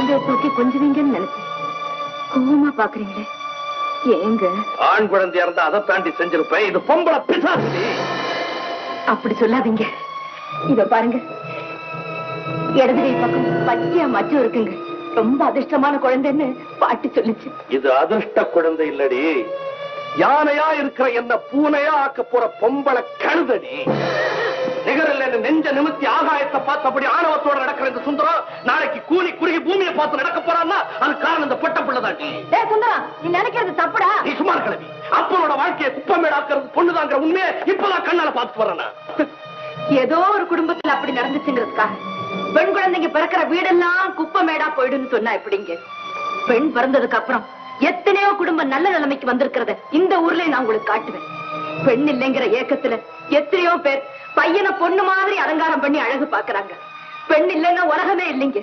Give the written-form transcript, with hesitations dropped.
குழந்தைய தூக்கி கொஞ்சுவீங்கன்னு நினைச்சேன். கோவமா பாக்குறீங்களே, ஏங்க? ஆண் குழந்தையா இருந்தா அதை தாண்டி செஞ்சிருப்பேன். இது பொம்பளை பிசாசு. அப்படி சொல்லாதீங்க. இத பாருங்க, இடது கை பக்கம் பச்சையா மச்சம் இருக்குங்க. ரொம்ப அதிர்ஷ்டமான குழந்தைன்னு பாட்டி சொல்லுச்சு. இது அதிர்ஷ்ட குழந்தை இல்லடி, யானையா இருக்கிற என்ன பூனையா ஆக்க போற பொம்பளை கழுதடி. நிகரில் நெஞ்ச நிமித்தி ஆகாயத்தை பார்த்தபடி ஆணவத்தோட நடக்கிற இந்த சுந்தரம் நாளைக்கு கூலி குறுகி பூமியை பார்த்து நடக்க போறான்னா அது காரணம் இந்த பொட்ட பிள்ளைதாண்டி. சுந்தரம், நீ நினைக்கிறது தப்புடா. நீ சுமார் கிளவி. அப்பனோட வாழ்க்கையை குப்பமேடாக்குறது பொண்ணுதாங்கிற உண்மையை இப்பதான் கண்ணால பார்த்து வர்றேன். ஏதோ ஒரு குடும்பத்துல அப்படி நடந்துச்சுங்கிறதுக்காக பெண் குழந்தைங்க பிறக்கிற வீடெல்லாம் குப்பமேடா போயிடுன்னு சொன்னா எப்படிங்க? பெண் பிறந்ததுக்கு அப்புறம் எத்தனையோ குடும்பம் நல்ல நிலைமைக்கு வந்திருக்கிறத இந்த ஊர்ல நான் உங்களுக்கு காட்டுவேன். பெண் இல்லைங்கிற ஏக்கத்துல எத்தனையோ பேர் பையனை பொண்ணு மாதிரி அலங்காரம் பண்ணி அழகு பாக்குறாங்க. பெண் இல்லைன்னா உலகமே இல்லைங்க.